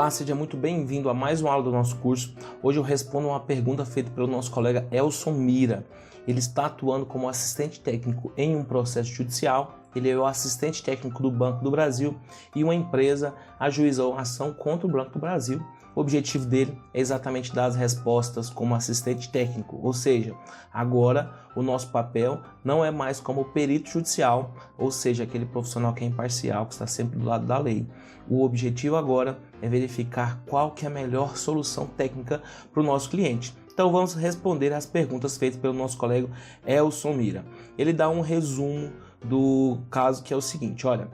Olá, seja muito bem-vindo a mais uma aula do nosso curso. Hoje eu respondo uma pergunta feita pelo nosso colega Elson Mira. Ele está atuando como assistente técnico em um processo judicial. Ele é o assistente técnico do Banco do Brasil e uma empresa ajuizou a ação contra o Banco do Brasil. O objetivo dele é exatamente dar as respostas como assistente técnico, ou seja, agora o nosso papel não é mais como perito judicial, ou seja, aquele profissional que é imparcial, que está sempre do lado da lei. O objetivo agora é verificar qual que é a melhor solução técnica para o nosso cliente. Então vamos responder às perguntas feitas pelo nosso colega Elson Mira. Ele dá um resumo do caso, que é o seguinte, olha,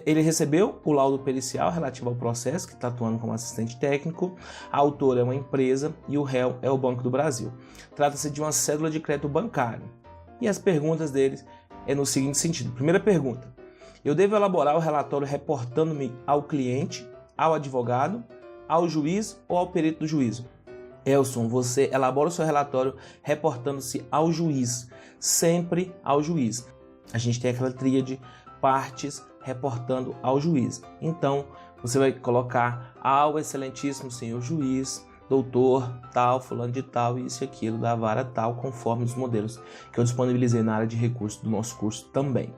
ele recebeu o laudo pericial relativo ao processo, que está atuando como assistente técnico, a autora é uma empresa e o réu é o Banco do Brasil. Trata-se de uma cédula de crédito bancário. E as perguntas deles é no seguinte sentido. Primeira pergunta, eu devo elaborar o relatório reportando-me ao cliente, ao advogado, ao juiz ou ao perito do juízo? Elson, você elabora o seu relatório reportando-se ao juiz, sempre ao juiz. A gente tem aquela tríade partes reportando ao juiz. Então, você vai colocar ao excelentíssimo senhor juiz, doutor tal, fulano de tal, isso e aquilo, da vara tal, conforme os modelos que eu disponibilizei na área de recursos do nosso curso também.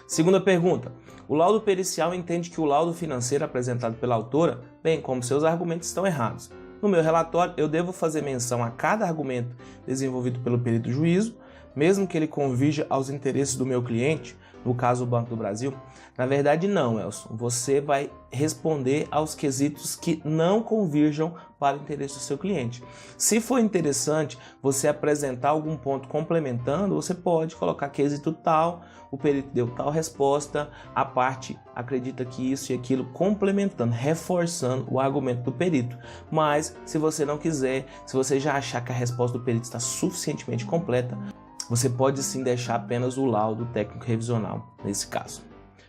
Segunda pergunta, o laudo pericial entende que o laudo financeiro apresentado pela autora, bem como seus argumentos, estão errados. No meu relatório, eu devo fazer menção a cada argumento desenvolvido pelo perito do juízo, mesmo que ele convirja aos interesses do meu cliente, no caso o Banco do Brasil? Na verdade não, Elson. Você vai responder aos quesitos que não convirjam para o interesse do seu cliente. Se for interessante você apresentar algum ponto complementando, você pode colocar quesito tal, o perito deu tal resposta, a parte acredita que isso e aquilo, complementando, reforçando o argumento do perito. Mas se você não quiser, se você já achar que a resposta do perito está suficientemente completa, você pode sim deixar apenas o laudo técnico revisional nesse caso.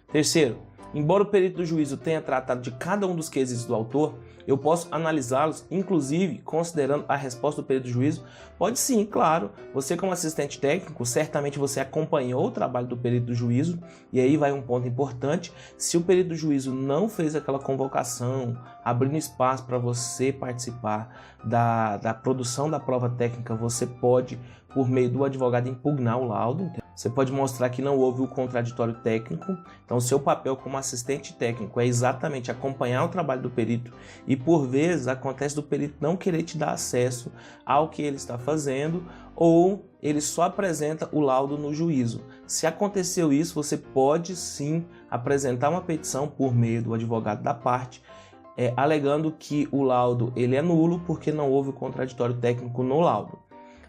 Terceiro, embora o perito do juízo tenha tratado de cada um dos quesitos do autor, eu posso analisá-los, inclusive considerando a resposta do perito do juízo? Pode sim, claro. Você como assistente técnico, certamente você acompanhou o trabalho do perito do juízo, e aí vai um ponto importante, se o perito do juízo não fez aquela convocação, abrindo espaço para você participar da produção da prova técnica, você pode, por meio do advogado, impugnar o laudo. Você pode mostrar que não houve o contraditório técnico. Então, o seu papel como assistente técnico é exatamente acompanhar o trabalho do perito e, por vezes, acontece do perito não querer te dar acesso ao que ele está fazendo ou ele só apresenta o laudo no juízo. Se aconteceu isso, você pode sim apresentar uma petição por meio do advogado da parte, alegando que o laudo ele é nulo porque não houve o contraditório técnico no laudo.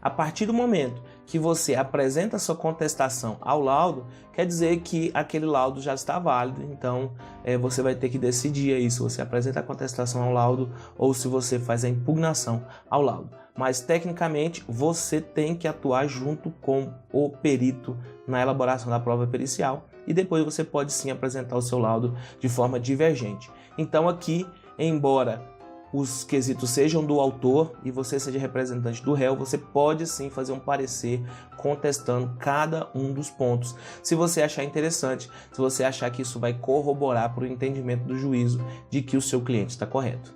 A partir do momento que você apresenta a sua contestação ao laudo, quer dizer que aquele laudo já está válido, então você vai ter que decidir aí se você apresenta a contestação ao laudo ou se você faz a impugnação ao laudo. Mas tecnicamente você tem que atuar junto com o perito na elaboração da prova pericial e depois você pode sim apresentar o seu laudo de forma divergente. Então aqui, embora os quesitos sejam do autor e você seja representante do réu, você pode sim fazer um parecer contestando cada um dos pontos, se você achar interessante, se você achar que isso vai corroborar para o entendimento do juízo de que o seu cliente está correto.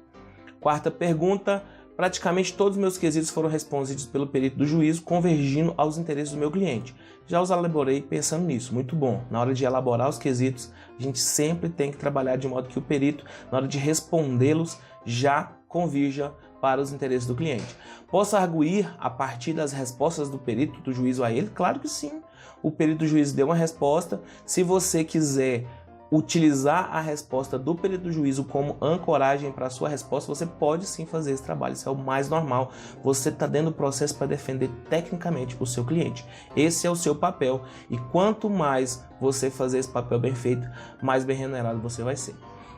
Quarta pergunta, praticamente todos os meus quesitos foram respondidos pelo perito do juízo, convergindo aos interesses do meu cliente. Já os elaborei pensando nisso, muito bom. Na hora de elaborar os quesitos, a gente sempre tem que trabalhar de modo que o perito, na hora de respondê-los, já convirja para os interesses do cliente. Posso arguir a partir das respostas do perito do juízo a ele? Claro que sim. O perito do juízo deu uma resposta. Se você quiser utilizar a resposta do perito do juízo como ancoragem para a sua resposta, você pode sim fazer esse trabalho, isso é o mais normal. Você está dentro do processo para defender tecnicamente o seu cliente. Esse é o seu papel e quanto mais você fazer esse papel bem feito, mais bem remunerado você vai ser.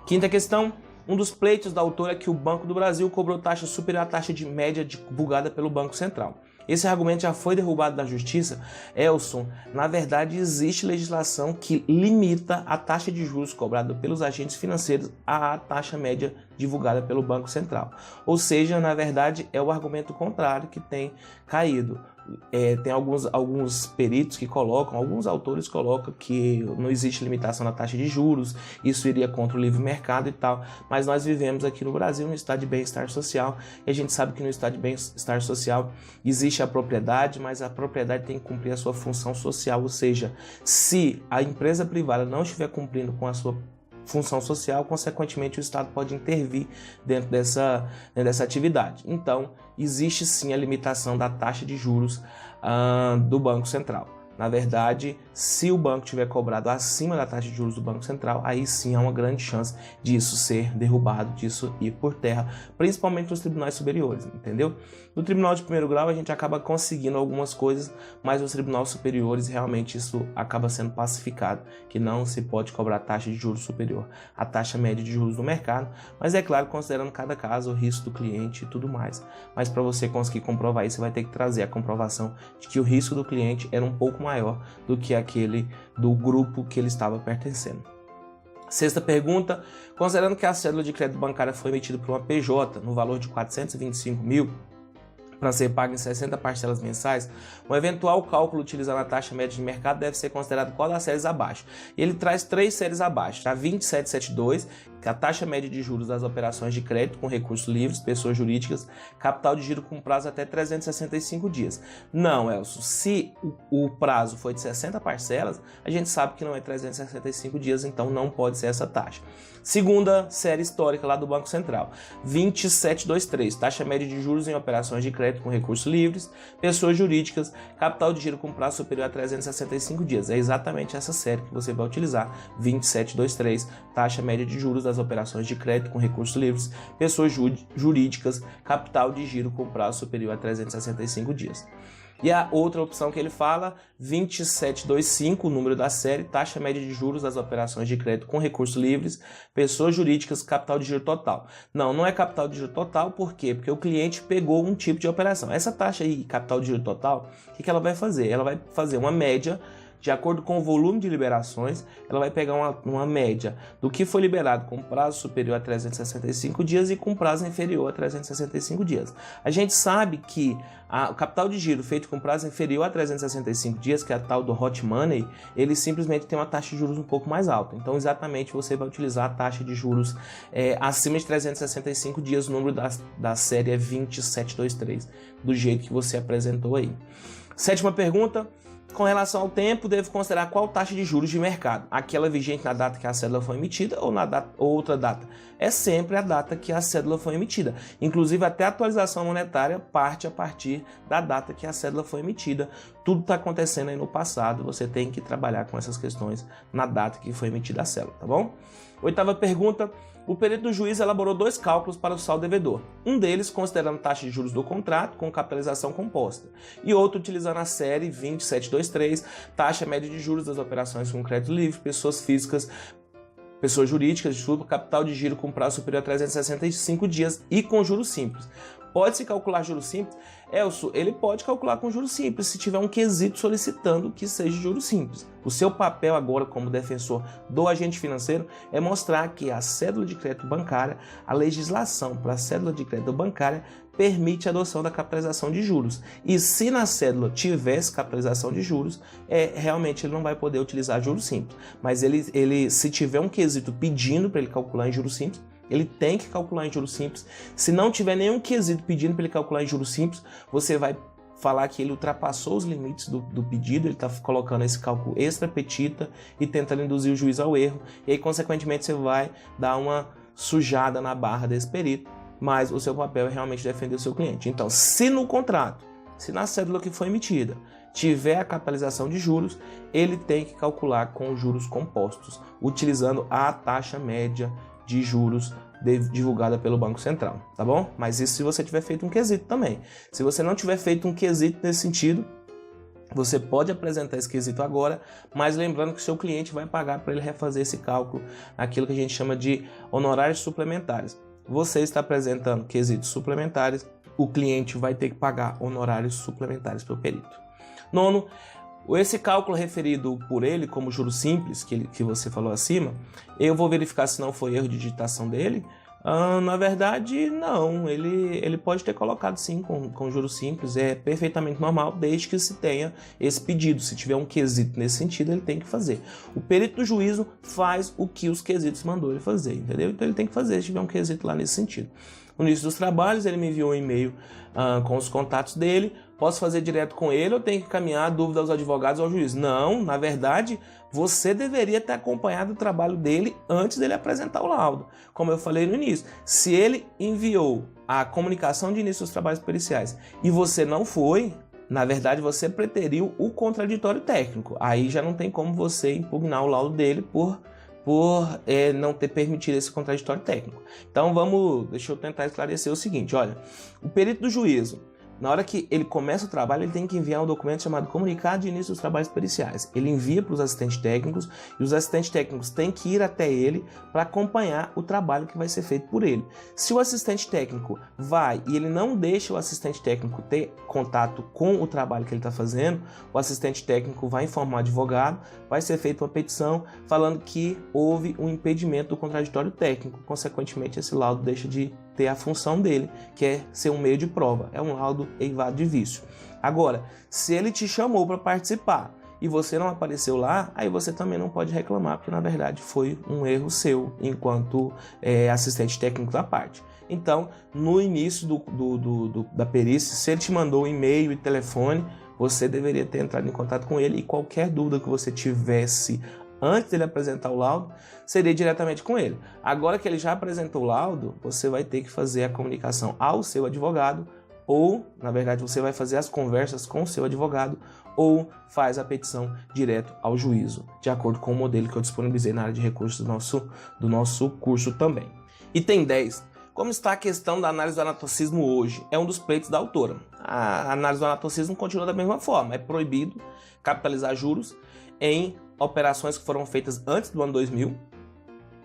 Quinta questão. Um dos pleitos da autora é que o Banco do Brasil cobrou taxa superior à taxa de média divulgada pelo Banco Central. Esse argumento já foi derrubado da Justiça. Elson, na verdade existe legislação que limita a taxa de juros cobrada pelos agentes financeiros à taxa média divulgada pelo Banco Central. Ou seja, na verdade, é o argumento contrário que tem caído. Tem alguns peritos que colocam, alguns autores colocam que não existe limitação na taxa de juros, isso iria contra o livre mercado e tal, mas nós vivemos aqui no Brasil no estado de bem-estar social, e a gente sabe que no estado de bem-estar social existe a propriedade, mas a propriedade tem que cumprir a sua função social, ou seja, se a empresa privada não estiver cumprindo com a sua função social, consequentemente o Estado pode intervir dentro dessa atividade. Então, existe sim a limitação da taxa de juros do Banco Central. Na verdade, se o banco tiver cobrado acima da taxa de juros do Banco Central, aí sim há uma grande chance disso ser derrubado, disso ir por terra, principalmente nos tribunais superiores, entendeu? No tribunal de primeiro grau a gente acaba conseguindo algumas coisas, mas nos tribunais superiores realmente isso acaba sendo pacificado, que não se pode cobrar taxa de juros superior à taxa média de juros do mercado, mas é claro, considerando cada caso, o risco do cliente e tudo mais. Mas para você conseguir comprovar isso, você vai ter que trazer a comprovação de que o risco do cliente era um pouco maior do que aquele do grupo que ele estava pertencendo. Sexta pergunta, considerando que a cédula de crédito bancária foi emitida por uma PJ no valor de 425 mil, para ser pago em 60 parcelas mensais, um eventual cálculo utilizando a taxa média de mercado deve ser considerado qual das séries abaixo. E ele traz 3 séries abaixo, tá? 2772, que é a taxa média de juros das operações de crédito com recursos livres, pessoas jurídicas, capital de giro com prazo até 365 dias. Não, Elcio, se o prazo foi de 60 parcelas, a gente sabe que não é 365 dias, então não pode ser essa taxa. Segunda série histórica lá do Banco Central, 2723, taxa média de juros em operações de crédito com recursos livres, pessoas jurídicas, capital de giro com prazo superior a 365 dias. É exatamente essa série que você vai utilizar, 2723, taxa média de juros das operações de crédito com recursos livres, pessoas jurídicas, capital de giro com prazo superior a 365 dias. E a outra opção que ele fala, 2725, o número da série, taxa média de juros das operações de crédito com recursos livres, pessoas jurídicas, capital de giro total. Não é capital de giro total, por quê? Porque o cliente pegou um tipo de operação. Essa taxa aí, capital de giro total, o que ela vai fazer? Ela vai fazer uma média de acordo com o volume de liberações, ela vai pegar uma média do que foi liberado com prazo superior a 365 dias e com prazo inferior a 365 dias. A gente sabe que o capital de giro feito com prazo inferior a 365 dias, que é a tal do hot money, ele simplesmente tem uma taxa de juros um pouco mais alta. Então, exatamente, você vai utilizar a taxa de juros acima de 365 dias, o número da série é 2723, do jeito que você apresentou aí. Sétima pergunta. Com relação ao tempo, deve considerar qual taxa de juros de mercado, aquela vigente na data que a cédula foi emitida ou na outra data. É sempre a data que a cédula foi emitida. Inclusive, até a atualização monetária parte a partir da data que a cédula foi emitida. Tudo está acontecendo aí no passado, você tem que trabalhar com essas questões na data que foi emitida a cédula, tá bom? Oitava pergunta. O perito do juiz elaborou 2 cálculos para o saldo devedor. Um deles considerando taxa de juros do contrato com capitalização composta e outro utilizando a série 2723, taxa média de juros das operações com crédito livre, pessoas físicas, pessoas jurídicas, desculpa, capital de giro com prazo superior a 365 dias e com juros simples. Pode-se calcular juros simples? Elcio, ele pode calcular com juros simples se tiver um quesito solicitando que seja juros simples. O seu papel agora como defensor do agente financeiro é mostrar que a cédula de crédito bancária, a legislação para a cédula de crédito bancária permite a adoção da capitalização de juros. E se na cédula tivesse capitalização de juros, realmente ele não vai poder utilizar juros simples. Mas ele se tiver um quesito pedindo para ele calcular em juros simples, ele tem que calcular em juros simples. Se não tiver nenhum quesito pedindo para ele calcular em juros simples, você vai falar que ele ultrapassou os limites do pedido, ele está colocando esse cálculo extra petita e tentando induzir o juiz ao erro, e aí, consequentemente, você vai dar uma sujada na barra desse perito, mas o seu papel é realmente defender o seu cliente. Então, se no contrato, se na cédula que foi emitida, tiver a capitalização de juros, ele tem que calcular com os juros compostos, utilizando a taxa média de juros divulgada pelo Banco Central, tá bom? Mas isso se você tiver feito um quesito também. Se você não tiver feito um quesito nesse sentido, você pode apresentar esse quesito agora, mas lembrando que o seu cliente vai pagar para ele refazer esse cálculo, aquilo que a gente chama de honorários suplementares. Você está apresentando quesitos suplementares, o cliente vai ter que pagar honorários suplementares para o perito. Nono, esse cálculo referido por ele como juros simples, que você falou acima, eu vou verificar se não foi erro de digitação dele, Na verdade, não. Ele pode ter colocado sim com juros simples, é perfeitamente normal, desde que se tenha esse pedido. Se tiver um quesito nesse sentido, ele tem que fazer. O perito do juízo faz o que os quesitos mandou ele fazer, entendeu? Então ele tem que fazer se tiver um quesito lá nesse sentido. No início dos trabalhos, ele me enviou um e-mail com os contatos dele. Posso fazer direto com ele ou tenho que encaminhar a dúvida aos advogados ou ao juiz? Não, na verdade, você deveria ter acompanhado o trabalho dele antes dele apresentar o laudo. Como eu falei no início, se ele enviou a comunicação de início dos trabalhos periciais e você não foi, na verdade você preteriu o contraditório técnico. Aí já não tem como você impugnar o laudo dele por não ter permitido esse contraditório técnico. Então deixa eu tentar esclarecer o seguinte, olha, o perito do juízo, na hora que ele começa o trabalho, ele tem que enviar um documento chamado Comunicado de Início dos Trabalhos Periciais. Ele envia para os assistentes técnicos e os assistentes técnicos têm que ir até ele para acompanhar o trabalho que vai ser feito por ele. Se o assistente técnico vai e ele não deixa o assistente técnico ter contato com o trabalho que ele está fazendo, o assistente técnico vai informar o advogado, vai ser feita uma petição falando que houve um impedimento do contraditório técnico. Consequentemente, esse laudo deixa de ter a função dele, que é ser um meio de prova. É um laudo eivado de vício. Agora, se ele te chamou para participar e você não apareceu lá, aí você também não pode reclamar, porque na verdade foi um erro seu enquanto assistente técnico da parte. Então, no início da perícia, se ele te mandou um e-mail e telefone, você deveria ter entrado em contato com ele e qualquer dúvida que você tivesse antes dele apresentar o laudo, seria diretamente com ele. Agora que ele já apresentou o laudo, você vai ter que fazer a comunicação ao seu advogado, ou, na verdade, você vai fazer as conversas com o seu advogado, ou faz a petição direto ao juízo, de acordo com o modelo que eu disponibilizei na área de recursos do nosso curso também. Item 10. Como está a questão da análise do anatocismo hoje? É um dos pleitos da autora. A análise do anatocismo continua da mesma forma. É proibido capitalizar juros em operações que foram feitas antes do ano 2000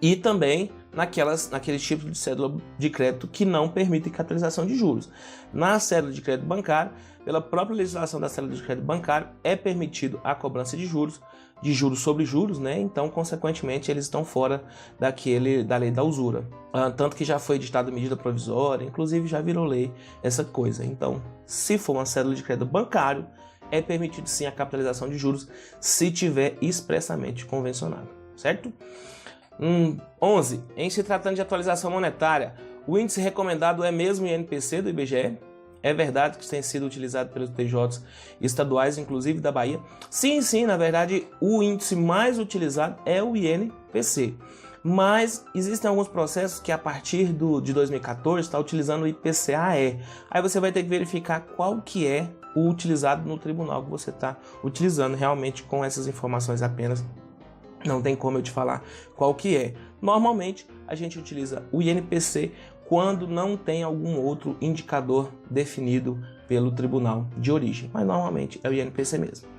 e também naqueles tipos de cédula de crédito que não permitem capitalização de juros. Na cédula de crédito bancário, pela própria legislação da cédula de crédito bancário, é permitido a cobrança de juros sobre juros, né? Então, consequentemente, eles estão fora da lei da usura. Tanto que já foi editada medida provisória, inclusive já virou lei essa coisa. Então, se for uma cédula de crédito bancário, é permitido sim a capitalização de juros se tiver expressamente convencionado, certo? 11. Em se tratando de atualização monetária, o índice recomendado é mesmo o INPC do IBGE? É verdade que tem sido utilizado pelos TJs estaduais, inclusive da Bahia? Sim, na verdade, o índice mais utilizado é o INPC. Mas existem alguns processos que a partir de 2014 está utilizando o IPCA-E. Aí você vai ter que verificar qual que é o utilizado no tribunal que você está utilizando. Realmente, com essas informações apenas, não tem como eu te falar qual que é. Normalmente, a gente utiliza o INPC quando não tem algum outro indicador definido pelo tribunal de origem. Mas normalmente é o INPC mesmo.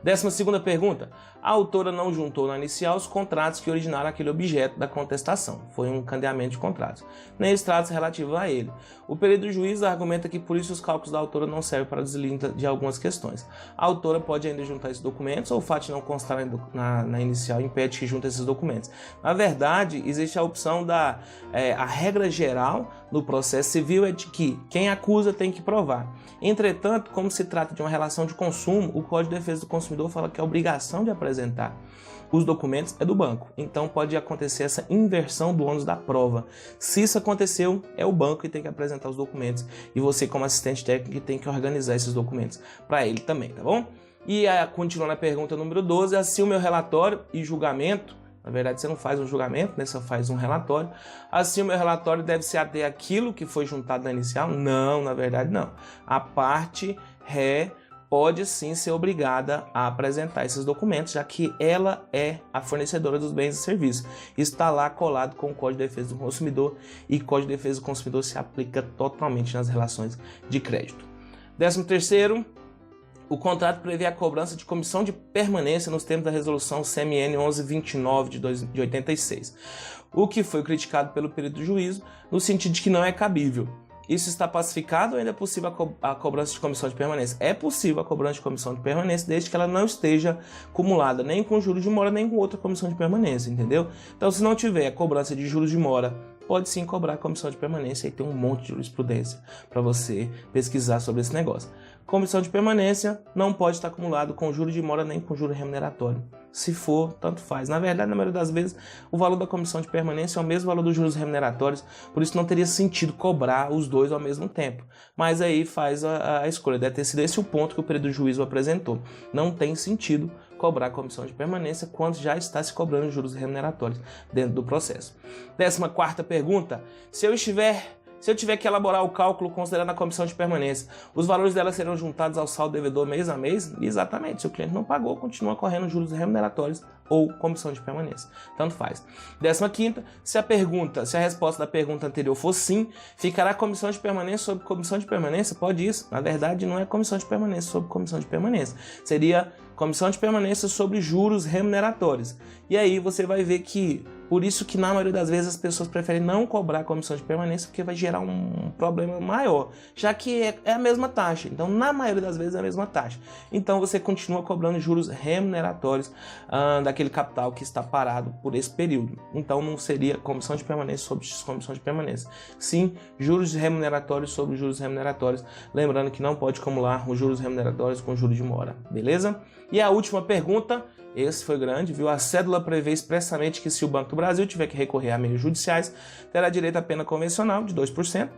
12ª pergunta. A autora não juntou na inicial os contratos que originaram aquele objeto da contestação. Foi um candeamento de contratos. Nem extratos relativos a ele. O perito do juiz argumenta que por isso os cálculos da autora não servem para deslinda de algumas questões. A autora pode ainda juntar esses documentos ou o fato de não constar na inicial impede que junte esses documentos. Na verdade, existe a opção a regra geral no processo civil é de que quem acusa tem que provar. Entretanto, como se trata de uma relação de consumo, o Código de Defesa do Consumidor fala que a obrigação de apresentar os documentos é do banco. Então pode acontecer essa inversão do ônus da prova. Se isso aconteceu, é o banco que tem que apresentar os documentos e você, como assistente técnico, tem que organizar esses documentos para ele também, tá bom? E continuando a pergunta número 12, assim o meu relatório e julgamento, na verdade você não faz um julgamento, né? Você faz um relatório. Assim o meu relatório deve se ater àquilo que foi juntado na inicial? Não, na verdade não. A parte ré pode sim ser obrigada a apresentar esses documentos, já que ela é a fornecedora dos bens e serviços. Está lá colado com o Código de Defesa do Consumidor e o Código de Defesa do Consumidor se aplica totalmente nas relações de crédito. 13º, o contrato prevê a cobrança de comissão de permanência nos termos da resolução CMN 1129 de 86, o que foi criticado pelo perito do juízo no sentido de que não é cabível. Isso está pacificado ou ainda é possível a cobrança de comissão de permanência? É possível a cobrança de comissão de permanência desde que ela não esteja acumulada nem com juros de mora nem com outra comissão de permanência, entendeu? Então, se não tiver a cobrança de juros de mora pode sim cobrar a comissão de permanência e tem um monte de jurisprudência para você pesquisar sobre esse negócio. Comissão de permanência não pode estar acumulado com juro de mora nem com juro remuneratório. Se for, tanto faz. Na verdade, na maioria das vezes, o valor da comissão de permanência é o mesmo valor dos juros remuneratórios, por isso não teria sentido cobrar os dois ao mesmo tempo. Mas aí faz a escolha. Deve ter sido esse o ponto que o período do juízo apresentou. Não tem sentido cobrar a comissão de permanência quando já está se cobrando juros remuneratórios dentro do processo. 14ª pergunta. Se eu tiver que elaborar o cálculo considerando a comissão de permanência, os valores dela serão juntados ao saldo devedor mês a mês? Exatamente. Se o cliente não pagou, continua correndo juros remuneratórios ou comissão de permanência. Tanto faz. 15ª, se a resposta da pergunta anterior for sim, ficará comissão de permanência sobre comissão de permanência? Pode isso. Na verdade, não é comissão de permanência sobre comissão de permanência. Seria comissão de permanência sobre juros remuneratórios. E aí você vai ver que, por isso que na maioria das vezes as pessoas preferem não cobrar a comissão de permanência, porque vai gerar um problema maior, já que é a mesma taxa. Então, na maioria das vezes é a mesma taxa. Então, você continua cobrando juros remuneratórios daquele capital que está parado por esse período. Então, não seria comissão de permanência sobre comissão de permanência. Sim, juros remuneratórios sobre juros remuneratórios. Lembrando que não pode acumular os juros remuneratórios com juros de mora. Beleza? E a última pergunta, esse foi grande, viu? A cédula prevê expressamente que se o Banco do Brasil tiver que recorrer a meios judiciais, terá direito à pena convencional de 2%.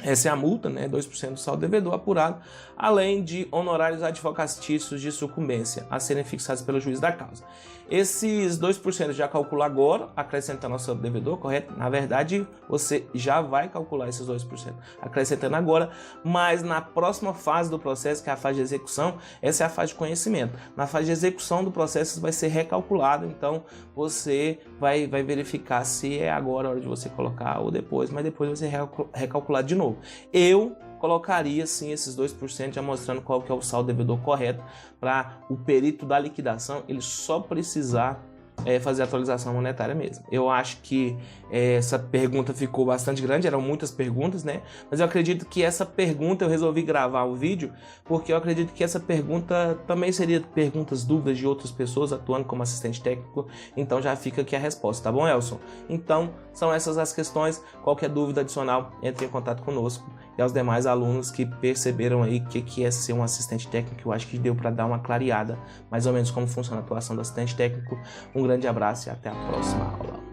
Essa é a multa, né? 2% do saldo devedor apurado, além de honorários advocatícios de sucumbência a serem fixados pelo juiz da causa. Esses 2% já calcula agora, acrescentando ao saldo devedor, correto? Na verdade, você já vai calcular esses 2%, acrescentando agora, mas na próxima fase do processo, que é a fase de execução, essa é a fase de conhecimento. Na fase de execução do processo vai ser recalculado, então você vai verificar se é agora a hora de você colocar ou depois, mas depois vai ser recalculado de novo. Eu colocaria sim esses 2%, já mostrando qual que é o saldo devedor correto, para o perito da liquidação ele só precisar fazer a atualização monetária mesmo. Eu acho que essa pergunta ficou bastante grande, eram muitas perguntas, né? Mas eu acredito que essa pergunta, eu resolvi gravar o vídeo, porque eu acredito que essa pergunta também seria perguntas, dúvidas de outras pessoas atuando como assistente técnico, então já fica aqui a resposta, tá bom, Elson? Então, são essas as questões. Qualquer dúvida adicional, entre em contato conosco. E aos demais alunos que perceberam aí o que é ser um assistente técnico, eu acho que deu para dar uma clareada, mais ou menos como funciona a atuação do assistente técnico. Um grande abraço e até a próxima aula.